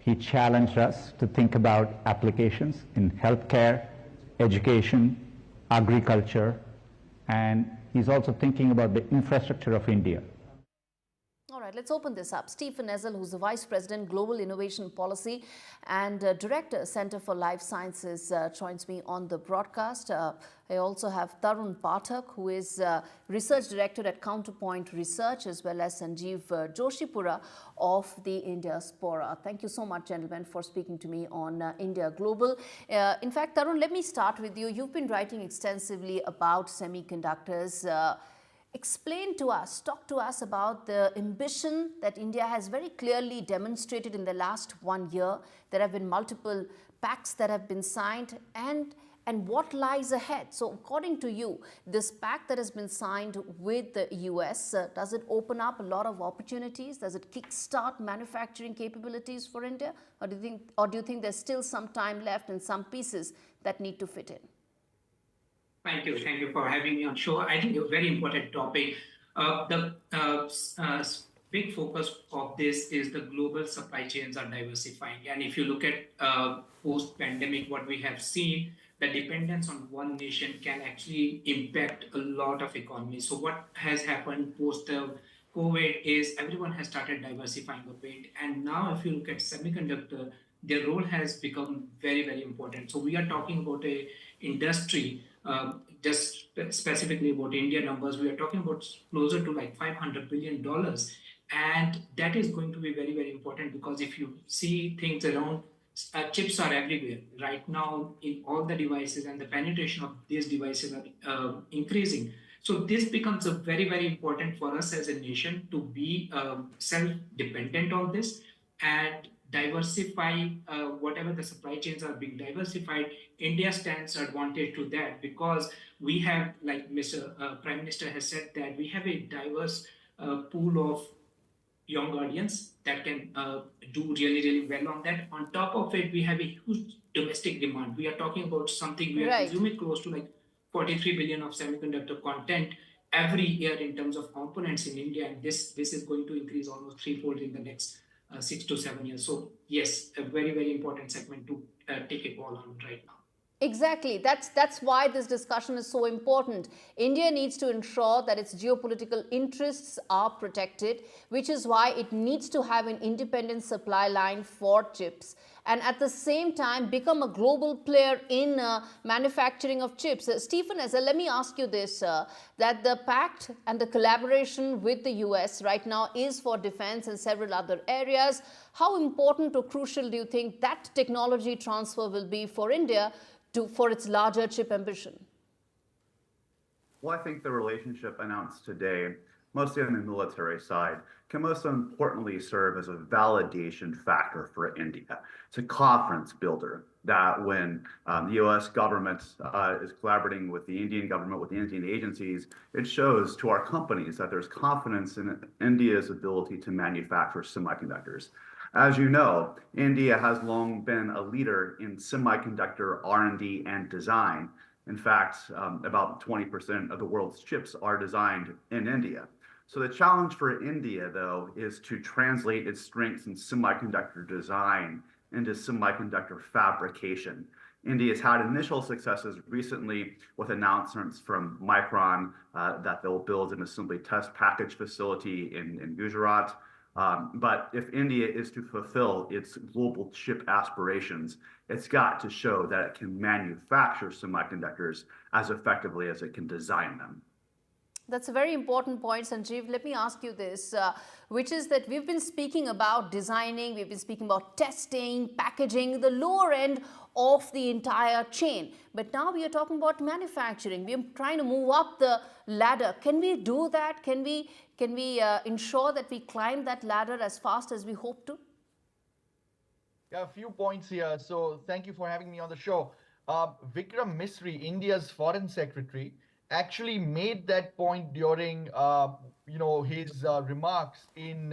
He challenged us to think about applications in healthcare, education, agriculture, and he's also thinking about the infrastructure of India. All right, let's open this up. Stephen Ezel, who's the Vice President, Global Innovation Policy and Director, Center for Life Sciences, joins me on the broadcast. I also have Tarun Pathak, who is Research Director at Counterpoint Research, as well as Sanjeev Joshipura of the India Spora. Thank you so much, gentlemen, for speaking to me on India Global. In fact, Tarun, let me start with you. You've been writing extensively about semiconductors. Explain to us, talk to us about the ambition that India has very clearly demonstrated in the last 1 year. There have been multiple pacts that have been signed, and what lies ahead. So according to you, this pact that has been signed with the US, does it open up a lot of opportunities? Does it kickstart manufacturing capabilities for India? Or do you think there's still some time left and some pieces that need to fit in? Thank you for having me on show. I think a very important topic. The big focus of this is the global supply chains are diversifying. And if you look at post-pandemic, what we have seen, the dependence on one nation can actually impact a lot of economies. So what has happened post-COVID is everyone has started diversifying a bit. And now if you look at semiconductor, their role has become very, very important. So we are talking about a industry, just specifically about India numbers, we are talking about closer to like $500 billion. And that is going to be very, very important because if you see things around, chips are everywhere. Right now, in all the devices and the penetration of these devices are increasing. So this becomes a very, very important for us as a nation to be self-dependent on this and diversify whatever the supply chains are being diversified. India stands advantage to that because we have, like Mr. Prime Minister has said, that we have a diverse pool of young audience that can do really, really well on that. On top of it, we have a huge domestic demand. We are talking about something we are consuming close to like 43 billion of semiconductor content every year in terms of components in India. And this is going to increase almost threefold in the next 6 to 7 years. So yes, a very, very important segment to take a call on right now. Exactly. That's why this discussion is so important. India needs to ensure that its geopolitical interests are protected, which is why it needs to have an independent supply line for chips and at the same time become a global player in manufacturing of chips. Stephen Ezel, let me ask you this, that the pact and the collaboration with the US right now is for defense and several other areas. How important or crucial do you think that technology transfer will be for India for its larger chip ambition? Well, I think the relationship announced today, mostly on the military side, can most importantly serve as a validation factor for India. It's a confidence builder that when the US government is collaborating with the Indian government, with the Indian agencies, it shows to our companies that there's confidence in India's ability to manufacture semiconductors. As you know, India has long been a leader in semiconductor R&D and design. In fact, about 20% of the world's chips are designed in India. So the challenge for India, though, is to translate its strengths in semiconductor design into semiconductor fabrication. India's had initial successes recently with announcements from Micron that they'll build an assembly test package facility in Gujarat. But if India is to fulfill its global chip aspirations, it's got to show that it can manufacture semiconductors as effectively as it can design them. That's a very important point, Sanjeev. Let me ask you this, which is that we've been speaking about designing, we've been speaking about testing, packaging, the lower end of the entire chain. But now we are talking about manufacturing. We're trying to move up the ladder. Can we do that? Can we ensure that we climb that ladder as fast as we hope to? Yeah, a few points here. So thank you for having me on the show. Vikram Misri, India's foreign secretary, actually made that point during his remarks in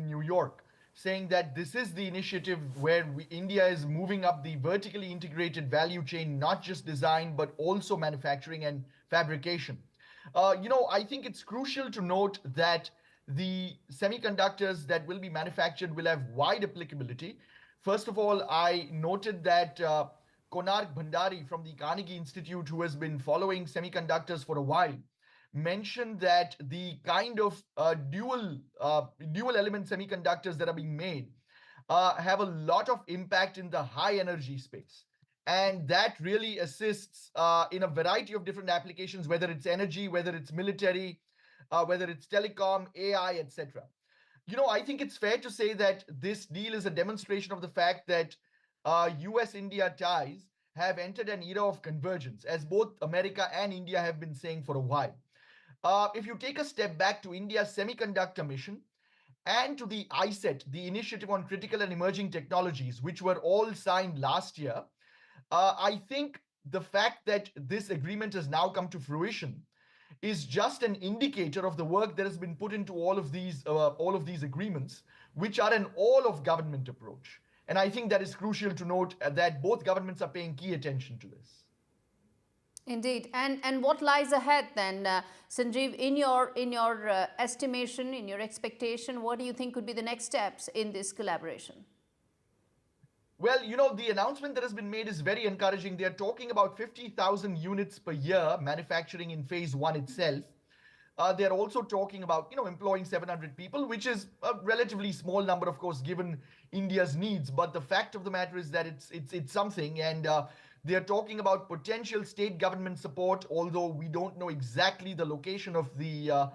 New York, saying that this is the initiative where India is moving up the vertically integrated value chain, not just design but also manufacturing and fabrication. I think it's crucial to note that the semiconductors that will be manufactured will have wide applicability. First of all, I noted that Konark Bhandari from the Carnegie Institute, who has been following semiconductors for a while, mentioned that the kind of dual element semiconductors that are being made have a lot of impact in the high energy space. And that really assists in a variety of different applications, whether it's energy, whether it's military, whether it's telecom, AI, etc. I think it's fair to say that this deal is a demonstration of the fact that US-India ties have entered an era of convergence, as both America and India have been saying for a while. If you take a step back to India's semiconductor mission and to the ISET, the Initiative on Critical and Emerging Technologies, which were all signed last year, I think the fact that this agreement has now come to fruition is just an indicator of the work that has been put into all of these agreements, which are an all of government approach. And I think that is crucial to note that both governments are paying key attention to this. Indeed. And what lies ahead then, Sanjeev, in your estimation, in your expectation, what do you think could be the next steps in this collaboration? Well, the announcement that has been made is very encouraging. They're talking about 50,000 units per year manufacturing in phase one itself. They're also talking about, employing 700 people, which is a relatively small number, of course, given India's needs. But the fact of the matter is that it's something. And they're talking about potential state government support, although we don't know exactly the location of the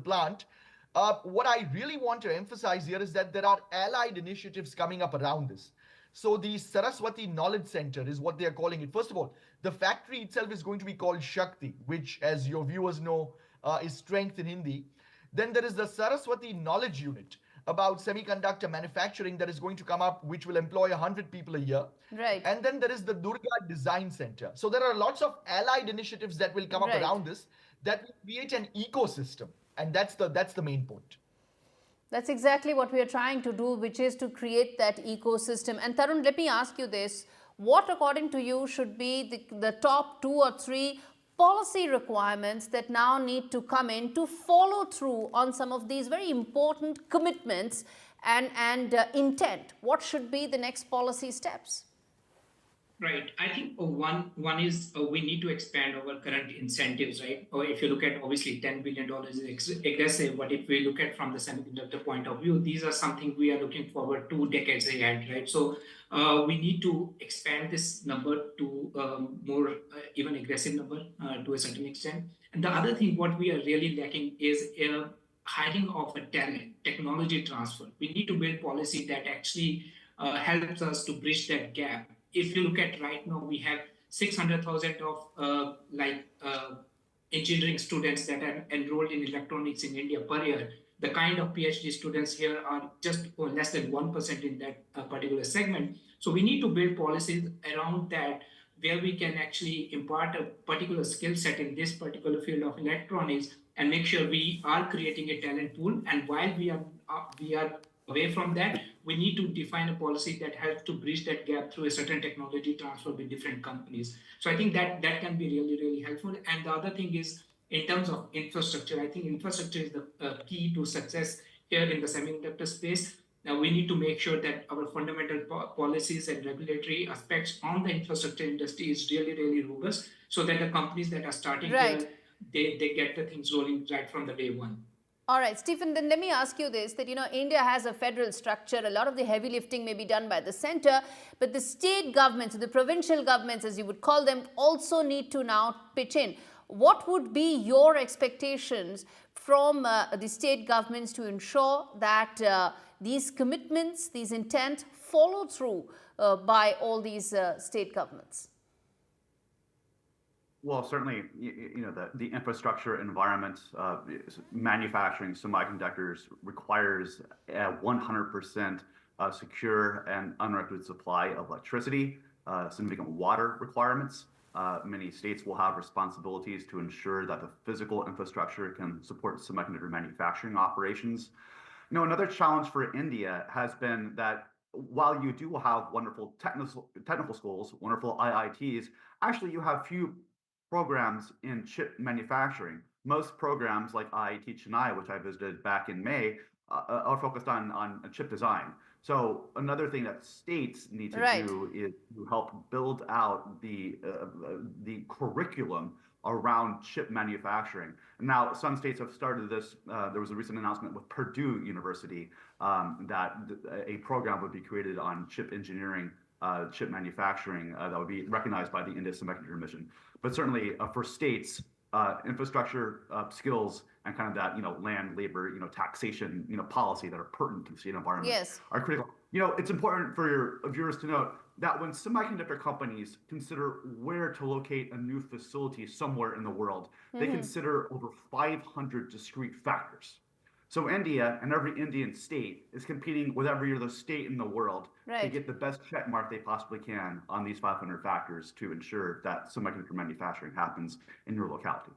plant. What I really want to emphasize here is that there are allied initiatives coming up around this. So the Saraswati Knowledge Center is what they are calling it. First of all, the factory itself is going to be called Shakti, which, as your viewers know, is strength in Hindi. Then there is the Saraswati Knowledge Unit about semiconductor manufacturing that is going to come up, which will employ 100 people a year. Right. And then there is the Durga Design Center. So there are lots of allied initiatives that will come up around this that will create an ecosystem. And that's the main point. That's exactly what we are trying to do, which is to create that ecosystem. And Tarun, let me ask you this. What, according to you, should be the top 2 or 3 policy requirements that now need to come in to follow through on some of these very important commitments and intent? What should be the next policy steps? Right. I think one is we need to expand our current incentives, right? Or if you look at, obviously, $10 billion is aggressive, but if we look at from the semiconductor point of view, these are something we are looking forward 2 decades ahead, right? So we need to expand this number to more even aggressive number to a certain extent. And the other thing, what we are really lacking is hiring of a talent, technology transfer. We need to build policy that actually helps us to bridge that gap. If you look at right now, we have 600,000 of engineering students that are enrolled in electronics in India per year. The kind of PhD students here are just less than 1% in that particular segment. So we need to build policies around that where we can actually impart a particular skill set in this particular field of electronics and make sure we are creating a talent pool. And while we are away from that, we need to define a policy that helps to bridge that gap through a certain technology transfer with different companies. So I think that can be really, really helpful. And the other thing is, in terms of infrastructure, I think infrastructure is the key to success here in the semiconductor space. Now we need to make sure that our fundamental policies and regulatory aspects on the infrastructure industry is really, really robust, so that the companies that are starting here, they get the things rolling right from the day one. All right, Stephen, then let me ask you this, that, India has a federal structure. A lot of the heavy lifting may be done by the center, but the state governments, the provincial governments, as you would call them, also need to now pitch in. What would be your expectations from the state governments to ensure that these commitments, these intent, follow through by all these state governments? Well, certainly, the infrastructure environment, manufacturing semiconductors requires a 100% secure and uninterrupted supply of electricity, significant water requirements. Many states will have responsibilities to ensure that the physical infrastructure can support semiconductor manufacturing operations. Another challenge for India has been that while you do have wonderful technical schools, wonderful IITs, actually you have few programs in chip manufacturing. Most programs like IIT Chennai, which I visited back in May, are focused on chip design. So another thing that states need to do is to help build out the curriculum around chip manufacturing. Now, some states have started this. There was a recent announcement with Purdue University that a program would be created on chip engineering, chip manufacturing that would be recognized by the India Semiconductor Mission. But certainly for states, infrastructure, skills, and kind of that, land, labor, taxation, policy that are pertinent to the state environment are critical. It's important for your viewers to note that when semiconductor companies consider where to locate a new facility somewhere in the world, they consider over 500 discrete factors. So India and every Indian state is competing with every other state in the world to get the best check mark they possibly can on these 500 factors to ensure that semiconductor manufacturing happens in your locality.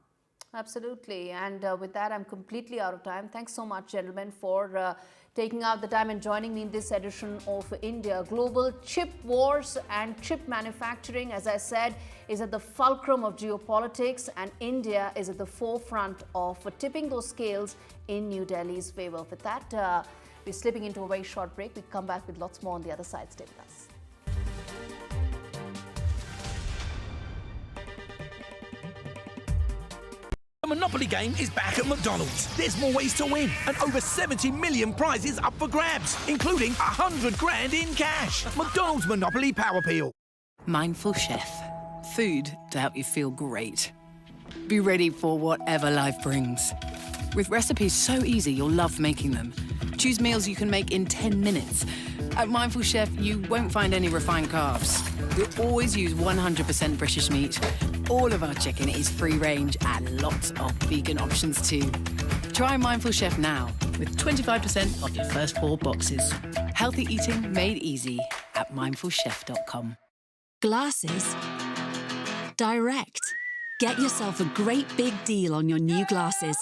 Absolutely. And with that, I'm completely out of time. Thanks so much, gentlemen, for taking out the time and joining me in this edition of India Global. Chip wars and chip manufacturing, as I said, is at the fulcrum of geopolitics, and India is at the forefront of tipping those scales in New Delhi's favor. With that, we're slipping into a very short break. We come back with lots more on the other side. Stay with us. The Monopoly game is back at McDonald's. There's more ways to win and over 70 million prizes up for grabs, including 100 grand in cash. McDonald's Monopoly Power Peel. Mindful Chef. Food to help you feel great. Be ready for whatever life brings. With recipes so easy, you'll love making them. Choose meals you can make in 10 minutes. At Mindful Chef, you won't find any refined carbs. We'll always use 100% British meat. All of our chicken is free range and lots of vegan options too. Try Mindful Chef now with 25% off your first 4 boxes. Healthy eating made easy at mindfulchef.com. Glasses Direct. Get yourself a great big deal on your new glasses.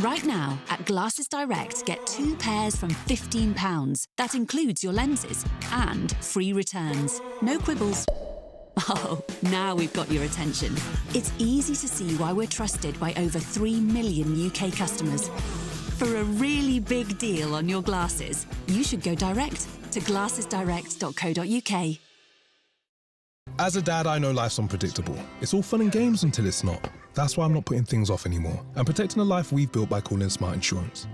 Right now, at Glasses Direct, get 2 pairs from £15. That includes your lenses and free returns. No quibbles. Oh, now we've got your attention. It's easy to see why we're trusted by over 3 million UK customers. For a really big deal on your glasses, you should go direct to glassesdirect.co.uk. As a dad, I know life's unpredictable. It's all fun and games until it's not. That's why I'm not putting things off anymore and protecting the life we've built by calling Smart Insurance.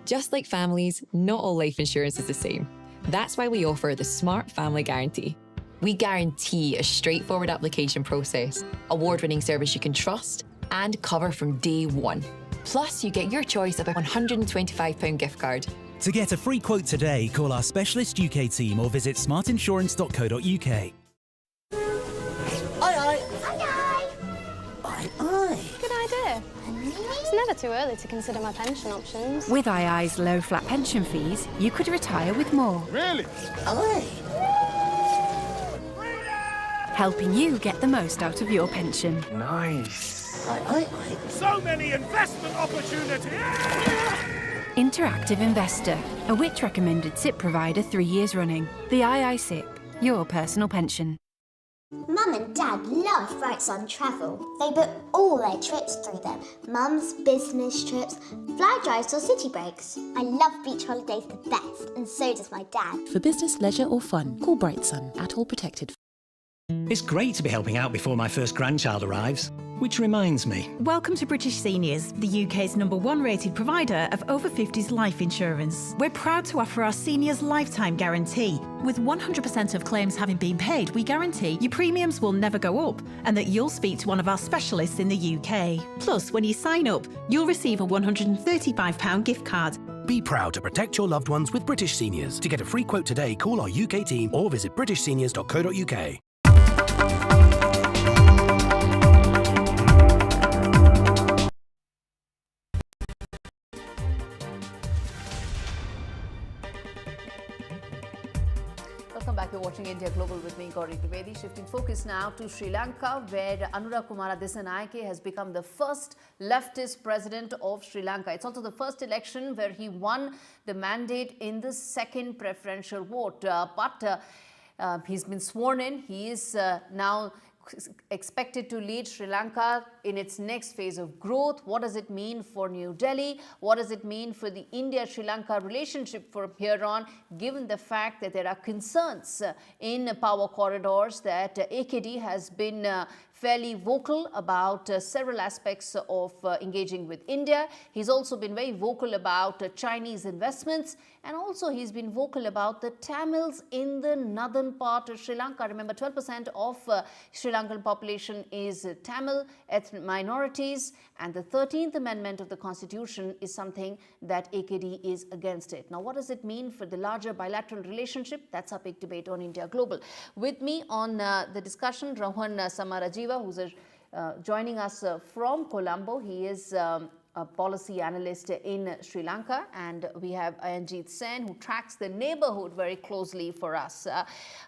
Just like families, not all life insurance is the same. That's why we offer the Smart Family Guarantee. We guarantee a straightforward application process, award-winning service you can trust, and cover from day one. Plus, you get your choice of a £125 gift card. To get a free quote today, call our specialist UK team or visit smartinsurance.co.uk. Good idea. It's never too early to consider my pension options. With II's low flat pension fees, you could retire with more. Really? Helping you get the most out of your pension. Nice. So many investment opportunities! Interactive Investor, a Which recommended SIP provider 3 years running. The II SIP, your personal pension. Mum and Dad love Bright Sun Travel. They book all their trips through them. Mum's business trips, fly drives or city breaks. I love beach holidays the best, and so does my dad. For business, leisure or fun, call Bright Sun at All Protected. It's great to be helping out before my first grandchild arrives. Which reminds me. Welcome to British Seniors, the UK's #1 rated provider of over 50s life insurance. We're proud to offer our seniors lifetime guarantee. With 100% of claims having been paid, we guarantee your premiums will never go up and that you'll speak to one of our specialists in the UK. Plus, when you sign up, you'll receive a £135 gift card. Be proud to protect your loved ones with British Seniors. To get a free quote today, call our UK team or visit britishseniors.co.uk. Welcome back. You're watching India Global with me, Gaurie Dwivedi. Shifting focus now to Sri Lanka, where Anura Kumara Dissanayake has become the first leftist president of Sri Lanka. It's also the first election where he won the mandate in the second preferential vote. But he's been sworn in. He is now expected to lead Sri Lanka in its next phase of growth? What does it mean for New Delhi? What does it mean for the India-Sri Lanka relationship from here on, given the fact that there are concerns in power corridors, that AKD has been fairly vocal about several aspects of engaging with India. He's also been very vocal about Chinese investments, and also he's been vocal about the Tamils in the northern part of Sri Lanka. Remember, 12% of Sri Lankan population is Tamil, ethnic minorities, and the 13th Amendment of the Constitution is something that AKD is against it. Now, what does it mean for the larger bilateral relationship? That's our big debate on India Global. With me on the discussion, Rohan Samarajiva, who's joining us from Colombo. He is a policy analyst in Sri Lanka, and we have Ayanjit Sen, who tracks the neighborhood very closely for us.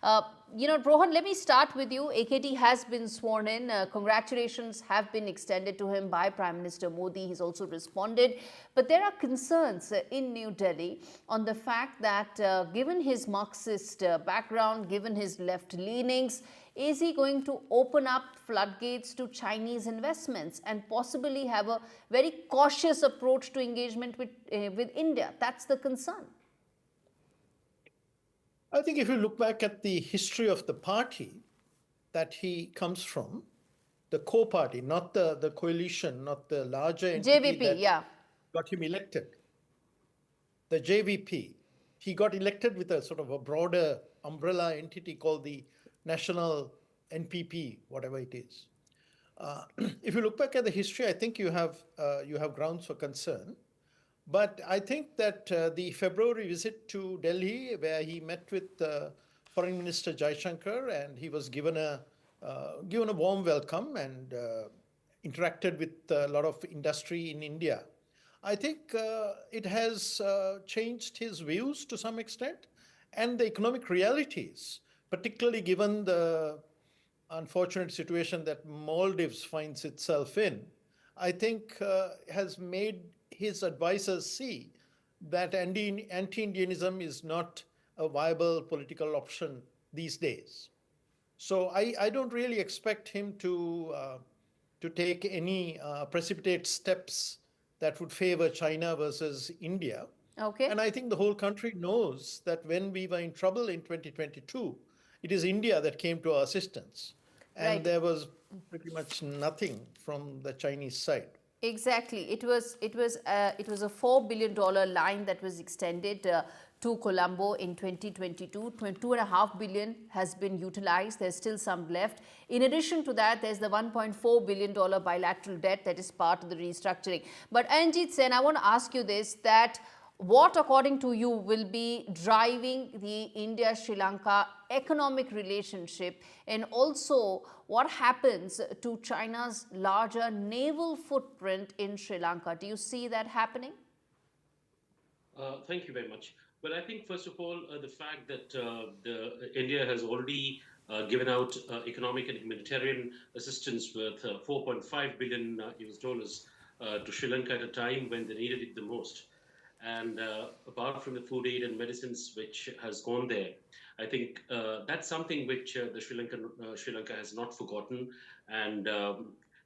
Rohan, let me start with you. AKD has been sworn in. Congratulations have been extended to him by Prime Minister Modi. He's also responded. But there are concerns in New Delhi on the fact that given his Marxist background, given his left leanings, is he going to open up floodgates to Chinese investments and possibly have a very cautious approach to engagement with India? That's the concern. I think if you look back at the history of the party that he comes from, the core party, not the coalition, not the larger entity JVP, that got him elected. The JVP, he got elected with a sort of a broader umbrella entity called the National NPP, whatever it is. If you look back at the history, I think you have grounds for concern. But I think that the February visit to Delhi, where he met with Foreign Minister Jaishankar, and he was given a warm welcome and interacted with a lot of industry in India, I think it has changed his views to some extent, and the economic realities, particularly given the unfortunate situation that Maldives finds itself in, I think has made his advisors see that anti-Indianism is not a viable political option these days. So I don't really expect him to take any precipitate steps that would favor China versus India. Okay. And I think the whole country knows that when we were in trouble in 2022, it is India that came to our assistance. And there was pretty much nothing from the Chinese side. Exactly. It was a $4 billion line that was extended to Colombo in 2022. $2.5 billion has been utilized. There's still some left. In addition to that, there's the $1.4 billion bilateral debt that is part of the restructuring. But Ayanjit Sen, I want to ask you this, that what, according to you, will be driving the India-Sri Lanka economic relationship, and also what happens to China's larger naval footprint in Sri Lanka? Do you see that happening? Thank you very much. Well, I think, first of all, the fact that India has already given out economic and humanitarian assistance worth $4.5 billion US dollars to Sri Lanka at a time when they needed it the most. And apart from the food aid and medicines which has gone there, I think that's something which the Sri Lanka has not forgotten. And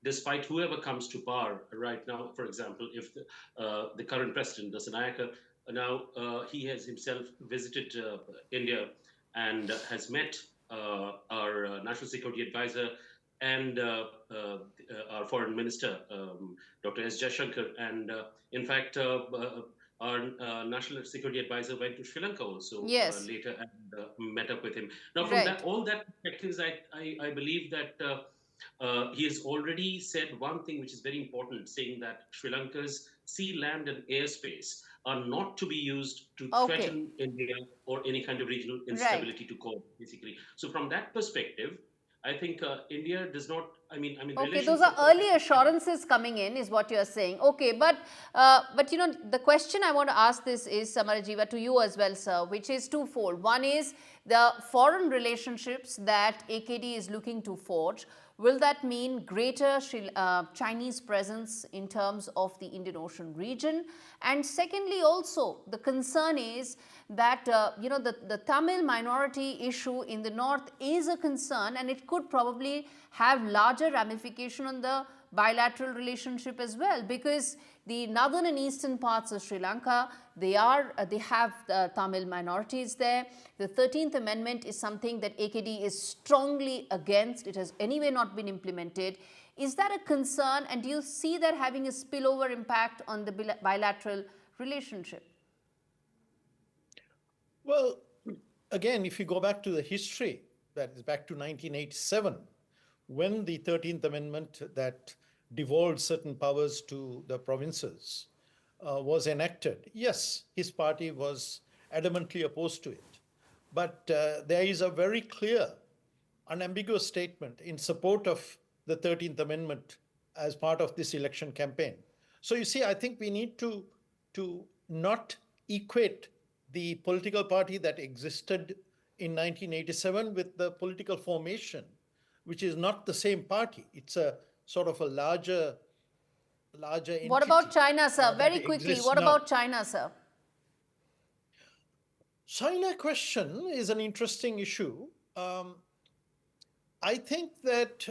despite whoever comes to power right now, for example, if the current president, Dissanayake, now he has himself visited India and has met our national security advisor and our foreign minister, Dr. S. Jaishankar. And in fact, our national security advisor went to Sri Lanka also later and met up with him. Now, from all that perspectives, I believe that he has already said one thing which is very important, saying that Sri Lanka's sea, land, and airspace are not to be used to threaten India or any kind of regional instability to cause, basically. So from that perspective, I think India does not, okay, those are early assurances coming in, is what you're saying. Okay, but you know, the question I want to ask this is, Samarajiva, to you as well, sir, which is twofold. One is the foreign relationships that AKD is looking to forge will that mean greater Chinese presence in terms of the Indian Ocean region? And secondly, also the concern is that the Tamil minority issue in the north is a concern, and it could probably have larger ramification on the bilateral relationship as well, because the northern and eastern parts of Sri Lanka, they have Tamil minorities there. The 13th Amendment is something that AKD is strongly against. It has anyway not been implemented. Is that a concern, and do you see that having a spillover impact on the bilateral relationship? Well, again, if you go back to the history, that is back to 1987, when the 13th Amendment that devolved certain powers to the provinces was enacted, yes, his party was adamantly opposed to it. But there is a very clear, unambiguous statement in support of the 13th Amendment as part of this election campaign. So you see, I think we need to not equate the political party that existed in 1987 with the political formation, which is not the same party. It's a sort of a larger entity. What about China, sir? Very quickly, what about China, sir? China question is an interesting issue. I think that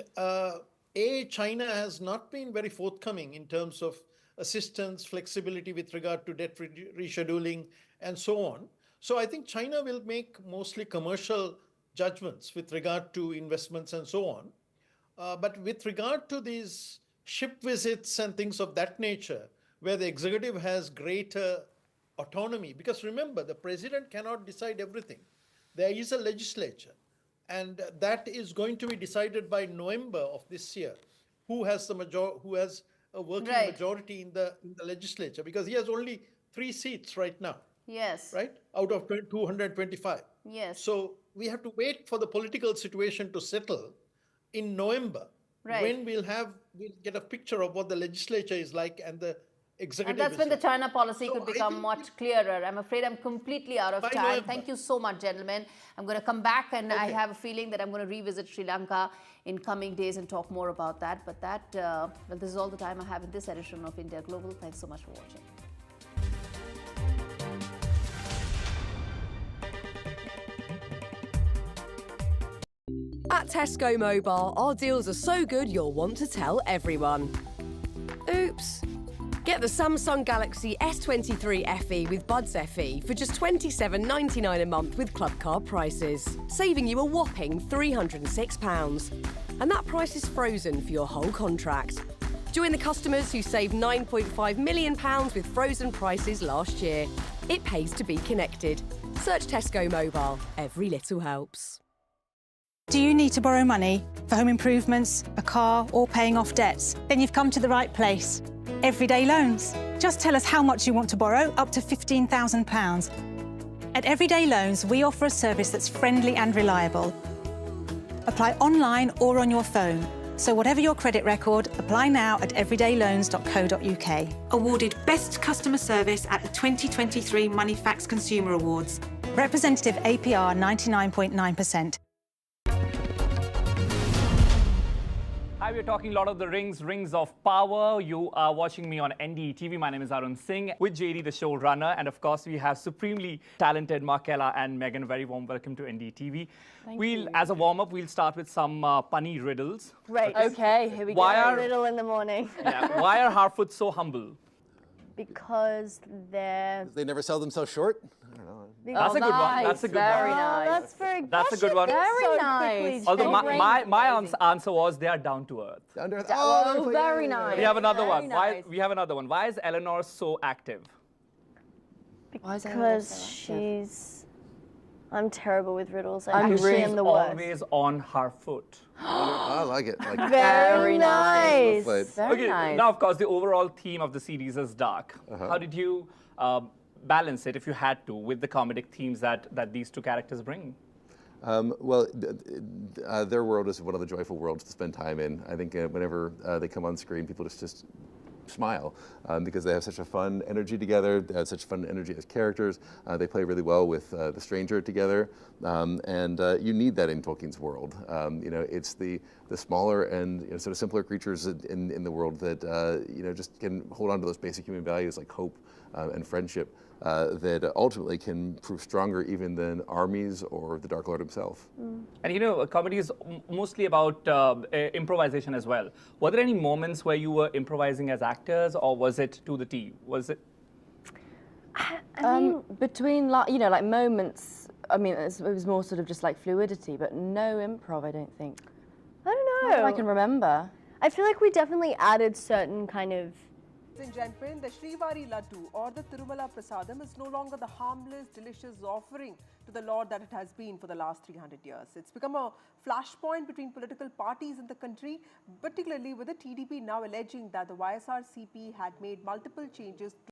China has not been very forthcoming in terms of assistance, flexibility with regard to debt rescheduling, and so on. So I think China will make mostly commercial judgments with regard to investments and so on. But with regard to these ship visits and things of that nature, where the executive has greater autonomy, because remember, the president cannot decide everything. There is a legislature, and that is going to be decided by November of this year. Who has a working majority in the legislature? Because he has only 3 seats right now. Yes. Right? Out of 225. Yes. So we have to wait for the political situation to settle in November. Right. When we'll get a picture of what the legislature is like and the executive. And that's when the China policy could become much clearer. I'm afraid I'm completely out of time. November. Thank you so much, gentlemen. I'm going to come back, and I have a feeling that I'm going to revisit Sri Lanka in coming days and talk more about that. But well, this is all the time I have in this edition of India Global. Thanks so much for watching. At Tesco Mobile, our deals are so good you'll want to tell everyone. Oops. Get the Samsung Galaxy S23 FE with Buds FE for just £27.99 a month with Club Card prices, saving you a whopping £306. And that price is frozen for your whole contract. Join the customers who saved £9.5 million with frozen prices last year. It pays to be connected. Search Tesco Mobile. Every little helps. Do you need to borrow money for home improvements, a car, or paying off debts? Then you've come to the right place. Everyday Loans. Just tell us how much you want to borrow, up to £15,000. At Everyday Loans, we offer a service that's friendly and reliable. Apply online or on your phone. So whatever your credit record, apply now at everydayloans.co.uk. Awarded Best Customer Service at the 2023 Moneyfax Consumer Awards. Representative APR 99.9%. Hi, we're talking a lot of the rings of power. You are watching me on NDTV. My name is Arun Singh with JD, the showrunner. And of course, we have supremely talented Markella and Megan. Very warm welcome to NDTV. As a warm-up, we'll start with some punny riddles. Great. Okay, here we go. Riddle in the morning. Yeah. Why are Harfoots so humble? Because they never sell them so short? I don't know. That's a good one. That's a good very one. Nice. That's very good. That's a good one. Very nice. Although my answer was they are down to earth. Down to earth. Oh, very nice. We have another very one. Nice. We have another one. Why is Eleanor so active? Because she's... I'm terrible with riddles. I am the worst. Always on her foot. I like it. Very nice. Very nice. Now, of course, the overall theme of the series is dark. How did you balance it, if you had to, with the comedic themes that these two characters bring? Well, their world is one of the joyful worlds to spend time in. I think whenever they come on screen, people just smile because they have such a fun energy together. They have such fun energy as characters. They play really well with the stranger together, and you need that in Tolkien's world. It's the smaller and sort of simpler creatures in the world that just can hold on to those basic human values like hope and friendship that ultimately can prove stronger even than armies or the Dark Lord himself. And comedy is mostly about improvisation as well. Were there any moments where you were improvising as actors, or was it to the T? Was it? Between like moments, I mean, it was more sort of just like fluidity, but no improv, I don't think. I don't know. Not that I can remember. I feel like we definitely added certain kind of. Ladies and gentlemen, the Srivari Laddu or the Tirumala Prasadam is no longer the harmless, delicious offering to the Lord that it has been for the last 300 years. It's become a flashpoint between political parties in the country, particularly with the TDP now alleging that the YSRCP had made multiple changes